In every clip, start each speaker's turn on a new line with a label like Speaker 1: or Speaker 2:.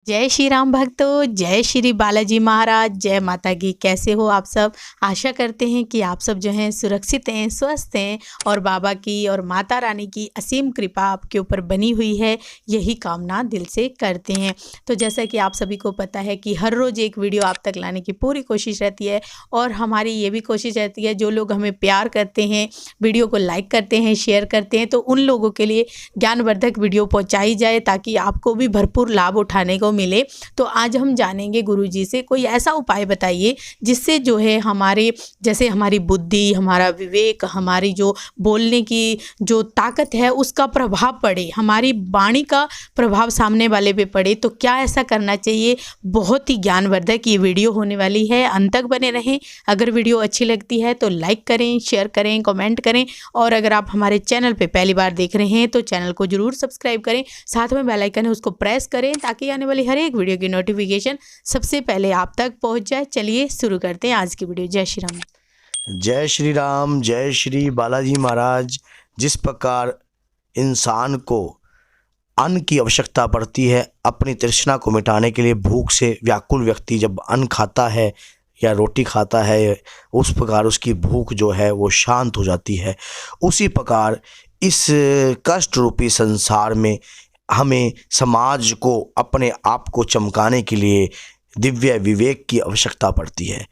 Speaker 1: जय श्री राम भक्तों, जय श्री बालाजी महाराज, जय माता की। कैसे हो आप सब? आशा करते हैं कि आप सब जो हैं सुरक्षित हैं, स्वस्थ हैं और बाबा की और माता रानी की असीम कृपा आपके ऊपर बनी हुई है, यही कामना दिल से करते हैं। तो जैसा कि आप सभी को पता है कि हर रोज़ एक वीडियो आप तक लाने की पूरी कोशिश रहती है और हमारी ये भी कोशिश रहती है, जो लोग हमें प्यार करते हैं, वीडियो को लाइक करते हैं, शेयर करते हैं, तो उन लोगों के लिए ज्ञानवर्धक वीडियो पहुँचाई जाए ताकि आपको भी भरपूर लाभ उठाने को मिले। तो आज हम जानेंगे गुरुजी से कोई ऐसा उपाय बताइए जिससे जो है हमारे जैसे हमारी बुद्धि, हमारा विवेक, हमारी जो बोलने की जो ताकत है उसका प्रभाव पड़े, हमारी वाणी का प्रभाव सामने वाले पे पड़े। तो क्या ऐसा करना चाहिए? बहुत ही ज्ञानवर्धक ये वीडियो होने वाली है, अंत तक बने रहें। अगर वीडियो अच्छी लगती है तो लाइक करें, शेयर करें, कमेंट करें और अगर आप हमारे चैनल पे पहली बार देख रहे हैं तो चैनल को जरूर सब्सक्राइब करें, साथ में बेल आइकन है उसको प्रेस करें ताकि आने वाली हर एक वीडियो की नोटिफिकेशन सबसे पहले आप तक पहुंच जाए। चलिए शुरू करते हैं आज की वीडियो। जय श्री राम।
Speaker 2: जय श्री राम, जय श्री बालाजी महाराज। जिस प्रकार इंसान को अन्न की आवश्यकता पड़ती है अपनी तृष्णा को मिटाने के लिए, भूख से व्याकुल व्यक्ति जब अन्न खाता है या रोटी खाता है उस प्रकार उसकी भूख जो है वो शांत हो जाती है। उसी प्रकार इस कष्ट रूपी संसार में हमें समाज को अपने आप को चमकाने के लिए दिव्य विवेक की आवश्यकता पड़ती है,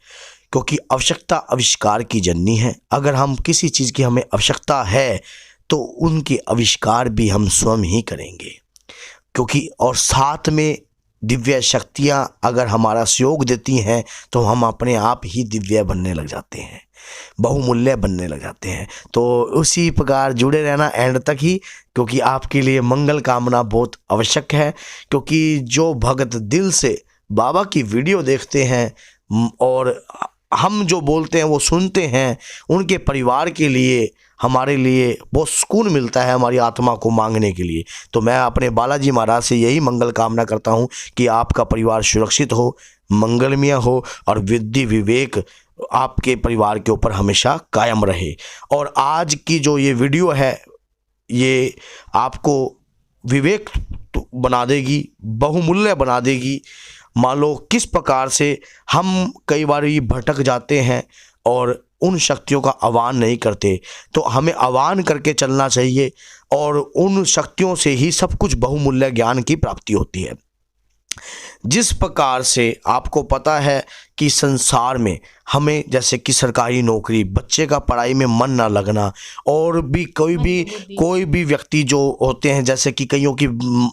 Speaker 2: क्योंकि आवश्यकता आविष्कार की जननी है। अगर हम किसी चीज़ की हमें आवश्यकता है तो उनके आविष्कार भी हम स्वयं ही करेंगे, क्योंकि और साथ में दिव्य शक्तियाँ अगर हमारा सहयोग देती हैं तो हम अपने आप ही दिव्य बनने लग जाते हैं, बहुमूल्य बनने लग जाते हैं। तो उसी प्रकार जुड़े रहना एंड तक ही, क्योंकि आपके लिए मंगल कामना बहुत आवश्यक है। क्योंकि जो भक्त दिल से बाबा की वीडियो देखते हैं और हम जो बोलते हैं वो सुनते हैं, उनके परिवार के लिए हमारे लिए बहुत सुकून मिलता है हमारी आत्मा को मांगने के लिए। तो मैं अपने बालाजी महाराज से यही मंगल कामना करता हूँ कि आपका परिवार सुरक्षित हो, मंगलमय हो और विद्धि विवेक आपके परिवार के ऊपर हमेशा कायम रहे। और आज की जो ये वीडियो है ये आपको विवेक बना देगी, बहुमूल्य बना देगी। मान लो किस प्रकार से हम कई बार ये भटक जाते हैं और उन शक्तियों का आह्वान नहीं करते, तो हमें आह्वान करके चलना चाहिए और उन शक्तियों से ही सब कुछ बहुमूल्य ज्ञान की प्राप्ति होती है। जिस प्रकार से आपको पता है कि संसार में हमें जैसे कि सरकारी नौकरी, बच्चे का पढ़ाई में मन ना लगना और भी कोई भी व्यक्ति जो होते हैं, जैसे कि कईयों की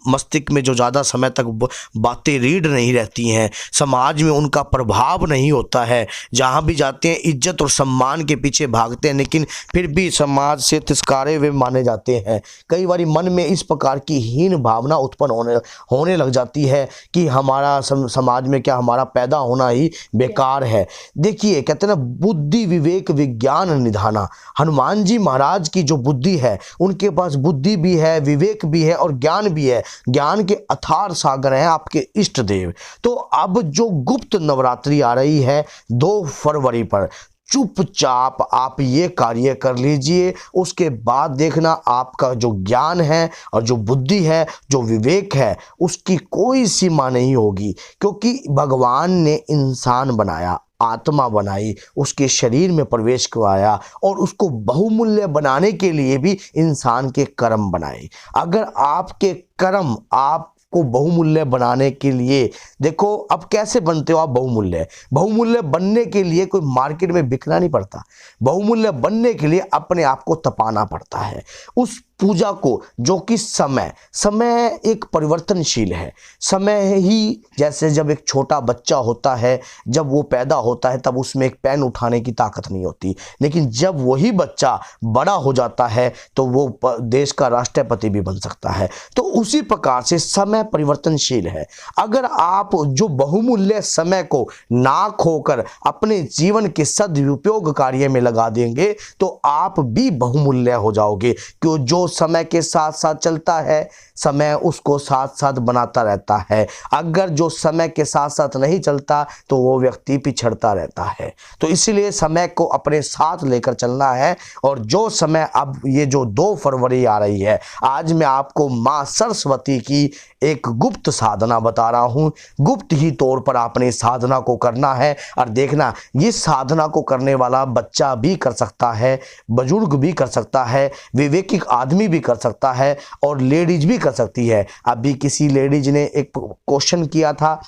Speaker 2: मस्तिष्क में जो ज़्यादा समय तक बातें रीढ़ नहीं रहती हैं, समाज में उनका प्रभाव नहीं होता है, जहाँ भी जाते हैं इज्जत और सम्मान के पीछे भागते हैं लेकिन फिर भी समाज से तिरस्कारे हुए माने जाते हैं। कई बार मन में इस प्रकार की हीन भावना उत्पन्न होने लग जाती है कि हमारा समाज में क्या हमारा पैदा होना ही बेकार है। देखिए कहते हैं ना, बुद्धि विवेक विज्ञान निधाना। हनुमान जी महाराज की जो बुद्धि है, उनके पास बुद्धि भी है, विवेक भी है और ज्ञान भी है। ज्ञान के अथार सागर हैं आपके इष्ट देव। तो अब जो गुप्त नवरात्रि आ रही है 2 फरवरी पर, चुपचाप आप ये कार्य कर लीजिए। उसके बाद देखना आपका जो ज्ञान है और जो बुद्धि है, जो विवेक है, उसकी कोई सीमा नहीं होगी। क्योंकि भगवान ने इंसान बनाया, आत्मा बनाई, उसके शरीर में प्रवेश करवाया और उसको बहुमूल्य बनाने के लिए भी इंसान के कर्म बनाए। अगर आपके कर्म आप को बहुमूल्य बनाने के लिए, देखो अब कैसे बनते हो आप बहुमूल्य बनने के लिए कोई मार्केट में बिकना नहीं पड़ता। बहुमूल्य बनने के लिए अपने आप को तपाना पड़ता है। उस पूजा को जो कि समय एक परिवर्तनशील है। समय ही जैसे जब एक छोटा बच्चा होता है, जब वो पैदा होता है तब उसमें एक पेन उठाने की ताकत नहीं होती, लेकिन जब वही बच्चा बड़ा हो जाता है तो वो देश का राष्ट्रपति भी बन सकता है। तो उसी प्रकार से समय परिवर्तनशील है। अगर आप जो बहुमूल्य समय को ना खोकर अपने जीवन के सदुपयोग कार्य में लगा देंगे तो आप भी बहुमूल्य हो जाओगे। क्यों? जो समय के साथ साथ चलता है समय उसको साथ साथ बनाता रहता है। अगर जो समय के साथ साथ नहीं चलता तो वो व्यक्ति पिछड़ता रहता है। तो इसीलिए समय को अपने साथ लेकर चलना है। और जो समय अब ये जो 2 फरवरी आ रही है, आज मैं आपको माँ सरस्वती की एक गुप्त साधना बता रहा हूँ। गुप्त ही तौर पर आपने इस साधना को करना है। और देखना, इस साधना को करने वाला बच्चा भी कर सकता है, बुजुर्ग भी कर सकता है, विवेकी आदमी भी कर सकता है और लेडीज भी कर सकती है। अभी किसी लेडीज ने एक क्वेश्चन किया था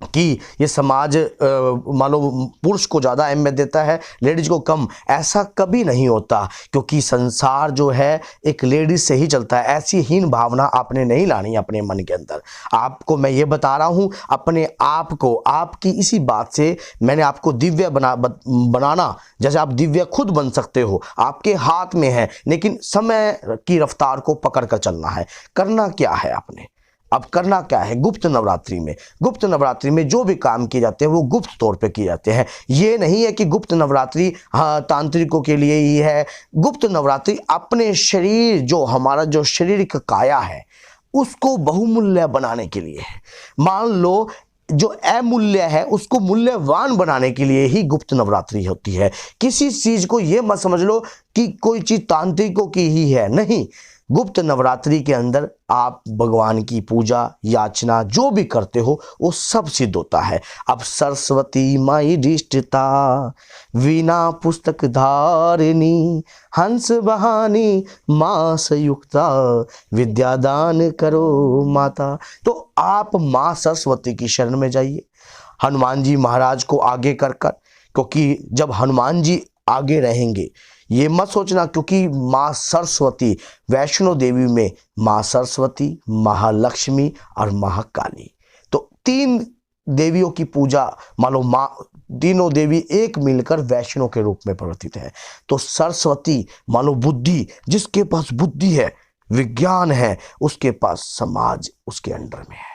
Speaker 2: कि ये समाज मान लो पुरुष को ज़्यादा अहमियत देता है, लेडीज को कम। ऐसा कभी नहीं होता, क्योंकि संसार जो है एक लेडीज से ही चलता है। ऐसी हीन भावना आपने नहीं लानी अपने मन के अंदर। आपको मैं ये बता रहा हूँ, अपने आप को, आपकी इसी बात से मैंने आपको दिव्य बनाना, जैसे आप दिव्य खुद बन सकते हो, आपके हाथ में है। लेकिन समय की रफ्तार को पकड़ कर चलना है। करना क्या है आपने, अब करना क्या है? गुप्त नवरात्रि में जो भी काम किए जाते हैं वो गुप्त तौर पे किए जाते हैं। ये नहीं है कि गुप्त नवरात्रि तांत्रिकों के लिए ही है। गुप्त नवरात्रि अपने शरीर, जो हमारा जो शारीरिक काया है, उसको बहुमूल्य बनाने के लिए है। मान लो जो अमूल्य है उसको मूल्यवान बनाने के लिए ही गुप्त नवरात्रि होती है। किसी चीज को ये मत समझ लो कि कोई चीज तांत्रिकों की ही है, नहीं। गुप्त नवरात्रि के अंदर आप भगवान की पूजा याचना जो भी करते हो वो सब सिद्ध होता है। अब सरस्वती माई दृष्टिता, वीणा पुस्तक धारिणी, हंस बहानी माँ संयुक्ता, विद्यादान करो माता। तो आप माँ सरस्वती की शरण में जाइए, हनुमान जी महाराज को आगे कर कर, क्योंकि जब हनुमान जी आगे रहेंगे, ये मत सोचना, क्योंकि माँ सरस्वती, वैष्णो देवी में माँ सरस्वती, महालक्ष्मी और महाकाली, तो 3 देवियों की पूजा, मानो माँ, तीनों देवी एक मिलकर वैष्णो के रूप में परिवर्तित है। तो सरस्वती मानो बुद्धि, जिसके पास बुद्धि है, विज्ञान है, उसके पास समाज उसके अंडर में है।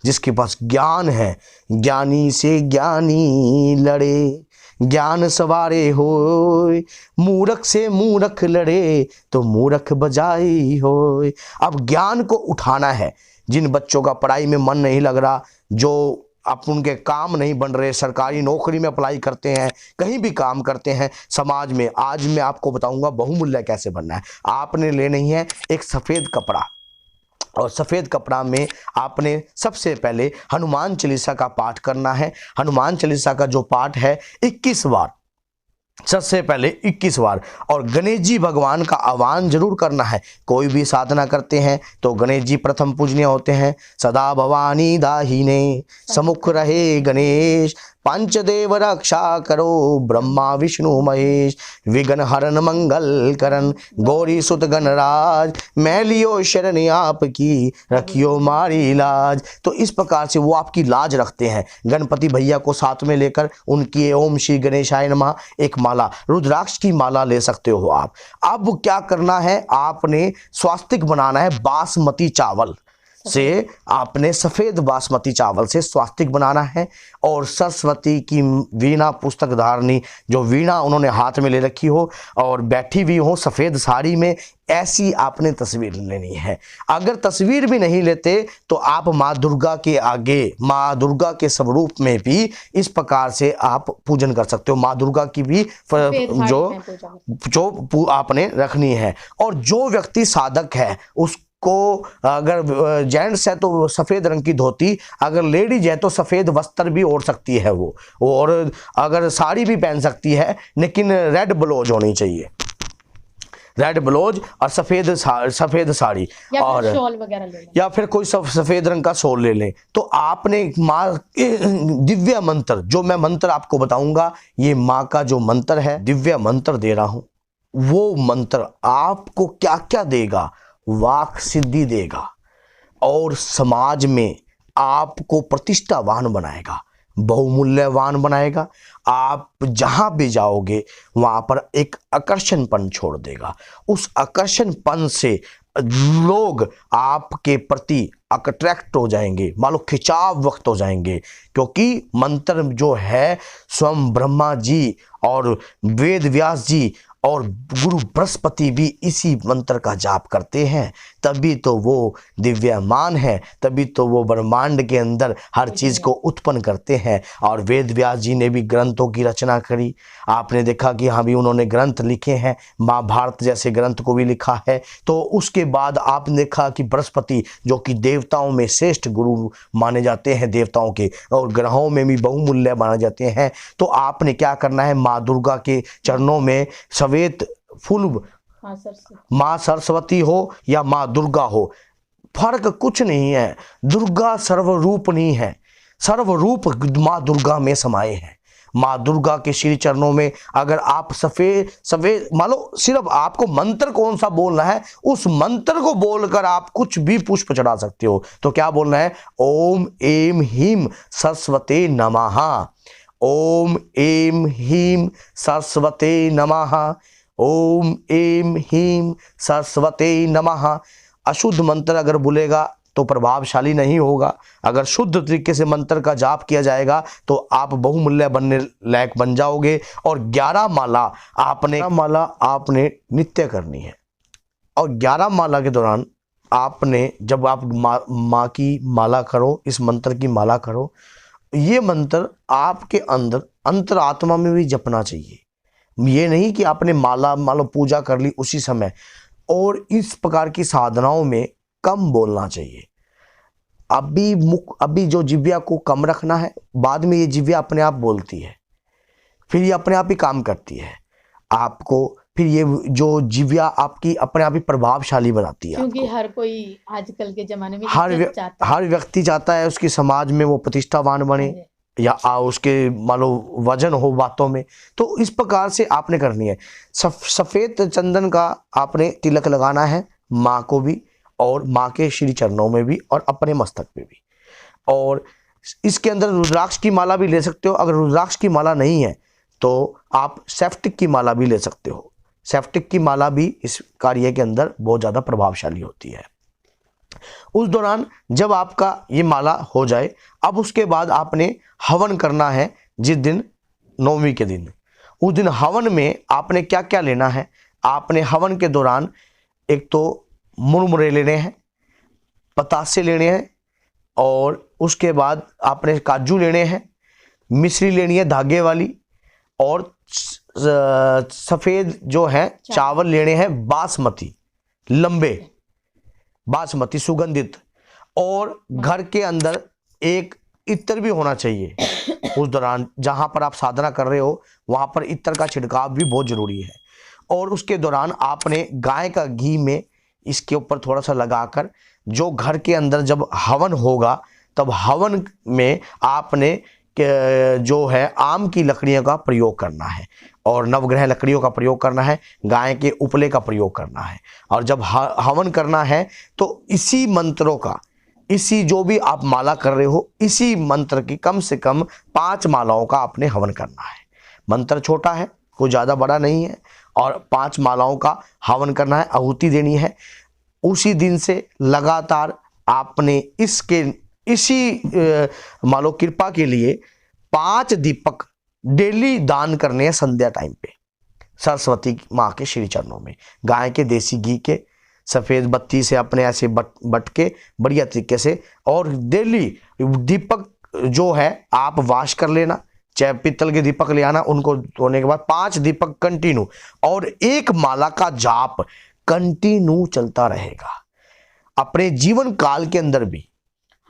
Speaker 2: जिसके पास ज्ञान है, ज्ञानी से ज्ञानी लड़े, ज्ञान सवारे होय, मूर्ख से मूर्ख लड़े तो मूर्ख बजाई होय। अब ज्ञान को उठाना है। जिन बच्चों का पढ़ाई में मन नहीं लग रहा, जो अब उनके काम नहीं बन रहे, सरकारी नौकरी में अप्लाई करते हैं, कहीं भी काम करते हैं समाज में, आज मैं आपको बताऊंगा बहुमूल्य कैसे बनना है। आपने लेनी है एक सफ़ेद कपड़ा, और सफ़ेद कपड़ा में आपने सबसे पहले हनुमान चालीसा का पाठ करना है। हनुमान चालीसा का जो पाठ है 21 बार, सबसे पहले 21 बार, और गणेश जी भगवान का आह्वान जरूर करना है। कोई भी साधना करते हैं तो गणेश जी प्रथम पूजनीय होते हैं। सदा भवानी दाहिने समुख रहे गणेश, पंचदेव रक्षा करो ब्रह्मा विष्णु महेश, विघ्न हरन मंगल करन गौरी सुत गणराज, मैं लियो शरण आपकी रखियो मारी लाज। तो इस प्रकार से वो आपकी लाज रखते हैं। गणपति भैया को साथ में लेकर उनकी ओम श्री गणेशाय नमः एक माला, रुद्राक्ष की माला ले सकते हो आप। अब क्या करना है, आपने स्वास्तिक बनाना है बासमती चावल से, आपने सफ़ेद बासमती चावल से स्वास्तिक बनाना है। और सरस्वती की वीणा पुस्तक धारणी, जो वीणा उन्होंने हाथ में ले रखी हो और बैठी हुई हो सफ़ेद साड़ी में, ऐसी आपने तस्वीर लेनी है। अगर तस्वीर भी नहीं लेते तो आप माँ दुर्गा के आगे, माँ दुर्गा के स्वरूप में भी इस प्रकार से आप पूजन कर सकते हो। माँ दुर्गा की भी जो आपने रखनी है। और जो व्यक्ति साधक है उसको, अगर जेंट्स है तो सफ़ेद रंग की धोती, अगर लेडीज है तो सफ़ेद वस्त्र भी ओढ़ सकती है वो, और अगर साड़ी भी पहन सकती है, लेकिन रेड ब्लाउज होनी चाहिए, रेड ब्लाउज और सफ़ेद साड़ी, और
Speaker 1: शॉल वगैरह ले लें,
Speaker 2: या फिर कोई सफ़ेद रंग का शॉल ले लें। तो आपने माँ के दिव्य मंत्र, जो मैं मंत्र आपको बताऊंगा, ये माँ का जो मंत्र है, दिव्य मंत्र दे रहा हूँ, वो मंत्र आपको क्या क्या देगा, वाक सिद्धि देगा और समाज में आपको प्रतिष्ठावान बनाएगा, बहुमूल्यवान बनाएगा। आप जहां भी जाओगे वहां पर एक आकर्षणपन छोड़ देगा। उस आकर्षणपन से लोग आपके प्रति अट्रैक्ट हो जाएंगे, मान लो खिंचाव वक्त हो जाएंगे, क्योंकि मंत्र जो है स्वयं ब्रह्मा जी और वेद व्यास जी और गुरु बृहस्पति भी इसी मंत्र का जाप करते हैं, तभी तो वो दिव्यमान है, तभी तो वो ब्रह्मांड के अंदर हर चीज़ को उत्पन्न करते हैं। और वेद व्यास जी ने भी ग्रंथों की रचना करी। आपने देखा कि हाँ भी उन्होंने ग्रंथ लिखे हैं, महाभारत जैसे ग्रंथ को भी लिखा है। तो उसके बाद आपने देखा कि बृहस्पति जो कि देवताओं में श्रेष्ठ गुरु माने जाते हैं, देवताओं के, और ग्रहों में भी बहुमूल्य माने जाते हैं। तो आपने क्या करना है, माँ दुर्गा के चरणों में श्वेत फूल, माँ सरस्वती हो या माँ दुर्गा हो, फर्क कुछ नहीं है। दुर्गा सर्वरूप नहीं है, सर्वरूप माँ दुर्गा में समाये हैं। माँ दुर्गा के श्री चरणों में अगर आप सफेद सफेद, मान लो सिर्फ आपको मंत्र कौन सा बोलना है, उस मंत्र को बोलकर आप कुछ भी पुष्प चढ़ा सकते हो। तो क्या बोलना है, ओम ऐं ह्रीं सरस्वते नमः, ओम ऐं ह्रीं सरस्वते नमः, ओम ऐं ह्रीं सरस्वते नमः। अशुद्ध मंत्र अगर बोलेगा तो प्रभावशाली नहीं होगा। अगर शुद्ध तरीके से मंत्र का जाप किया जाएगा तो आप बहुमूल्य बनने लायक बन जाओगे। और 11 माला आपने नित्य करनी है। और 11 माला के दौरान आपने, जब आप माँ की माला करो, इस मंत्र की माला करो, ये मंत्र आपके अंदर अंतरात्मा में भी जपना चाहिए। ये नहीं कि आपने माला पूजा कर ली उसी समय। और इस प्रकार की साधनाओं में कम बोलना चाहिए। अभी जो जिव्या को कम रखना है, बाद में ये जिव्या अपने आप बोलती है, फिर ये अपने आप ही काम करती है आपको। फिर ये जो जिव्या आपकी अपने आप ही प्रभावशाली बनाती है,
Speaker 1: क्योंकि हर कोई आजकल के जमाने में
Speaker 2: हर व्यक्ति चाहता है उसकी समाज में वो प्रतिष्ठावान बने या उसके मान लो वजन हो बातों में। तो इस प्रकार से आपने करनी है। सफ़ेद चंदन का आपने तिलक लगाना है, माँ को भी और माँ के श्री चरणों में भी और अपने मस्तक पे भी। और इसके अंदर रुद्राक्ष की माला भी ले सकते हो। अगर रुद्राक्ष की माला नहीं है तो आप सेप्टिक की माला भी ले सकते हो। सेप्टिक की माला भी इस कार्य के अंदर बहुत ज़्यादा प्रभावशाली होती है। उस दौरान जब आपका ये माला हो जाए, अब उसके बाद आपने हवन करना है। जिस दिन नवमी के दिन, उस दिन हवन में आपने क्या क्या लेना है। आपने हवन के दौरान एक तो मुरमुरे लेने हैं, पतासे लेने हैं, और उसके बाद आपने काजू लेने हैं, मिश्री लेनी है धागे वाली, और सफ़ेद जो है चावल लेने हैं बासमती, लंबे बासमती सुगंधित। और घर के अंदर एक इत्र भी होना चाहिए। उस दौरान जहाँ पर आप साधना कर रहे हो वहाँ पर इत्र का छिड़काव भी बहुत ज़रूरी है। और उसके दौरान आपने गाय का घी में इसके ऊपर थोड़ा सा लगाकर, जो घर के अंदर जब हवन होगा तब हवन में आपने जो है आम की लकड़ियों का प्रयोग करना है और नवग्रह लकड़ियों का प्रयोग करना है, गाय के उपले का प्रयोग करना है। और जब हवन करना है तो इसी मंत्रों का, इसी जो भी आप माला कर रहे हो, इसी मंत्र की कम से कम 5 मालाओं का आपने हवन करना है। मंत्र छोटा है, कोई ज़्यादा बड़ा नहीं है, और 5 मालाओं का हवन करना है, आहुति देनी है। उसी दिन से लगातार आपने इसी मान लो कृपा के लिए 5 दीपक डेली दान करने हैं संध्या टाइम पे, सरस्वती माँ के श्री चरणों में। गाय के देसी घी के सफ़ेद बत्ती से अपने ऐसे बट के बढ़िया तरीके से, और डेली दीपक जो है आप वाश कर लेना, चाहे पीतल के दीपक ले आना, उनको धोने के बाद 5 दीपक कंटिन्यू, और 1 माला का जाप कंटिन्यू चलता रहेगा अपने जीवन काल के अंदर भी।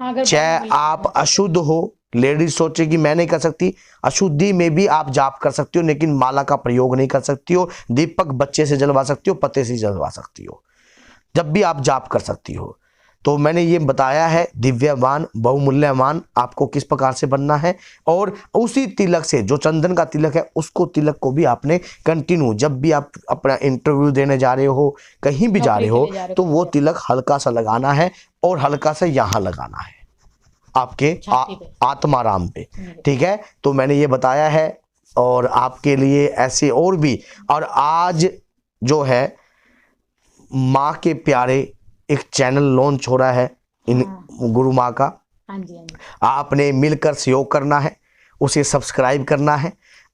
Speaker 2: चाहे आप अशुद्ध हो, लेडीज सोचे कि मैं नहीं कर सकती, अशुद्धि में भी आप जाप कर सकती हो, लेकिन माला का प्रयोग नहीं कर सकती हो। दीपक बच्चे से जलवा सकती हो, पते से जलवा सकती हो, जब भी आप जाप कर सकती हो। तो मैंने ये बताया है दिव्यमान बहुमूल्यमान आपको किस प्रकार से बनना है। और उसी तिलक से, जो चंदन का तिलक है, उसको तिलक को भी आपने कंटिन्यू, जब भी आप अपना इंटरव्यू देने जा रहे हो, कहीं भी जा रहे हो, तो वो तिलक हल्का सा लगाना है, और हल्का सा यहाँ लगाना है आपके आत्माराम पे। ठीक है, तो मैंने ये बताया है। और आपके लिए ऐसे और भी, और आज जो है माँ के प्यारे एक चैनल लॉन्च हो रहा है इन गुरु माँ का। आपने मिलकर सहयोग करना है, उसे सब्सक्राइब करना है,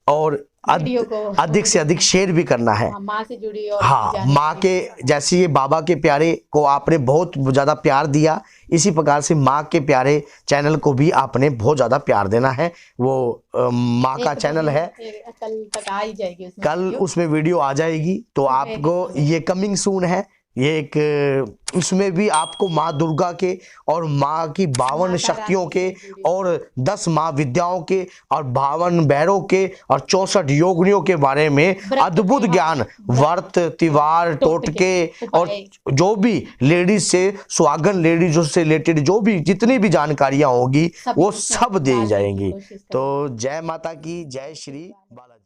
Speaker 2: और
Speaker 1: वीडियो को
Speaker 2: अधिक से अधिक शेयर भी करना है।
Speaker 1: हाँ, माँ से जुड़ी और
Speaker 2: हाँ,
Speaker 1: जाने
Speaker 2: माँ के जैसे ये बाबा के प्यारे को आपने बहुत ज़्यादा प्यार दिया, इसी प्रकार से माँ के प्यारे चैनल को भी आपने बहुत ज़्यादा प्यार देना है। वो माँ का चैनल है,
Speaker 1: कल तक आ ही जाएगी उसमें
Speaker 2: कल
Speaker 1: वीडियो।
Speaker 2: उसमें वीडियो आ जाएगी, तो आपको ये कमिंग सून है। ये एक उसमें भी आपको माँ दुर्गा के और माँ की 52 शक्तियों के और 10 माँ विद्याओं के और 52 भैरव के और 64 योगिनियों के बारे में अद्भुत ज्ञान, व्रत, त्योहार, टोटके और जो भी लेडीज से सुहागन लेडीजों से रिलेटेड जो भी जितनी भी जानकारियां होगी वो सब दी जाएंगी। तो जय माता की, जय श्री बालाजी।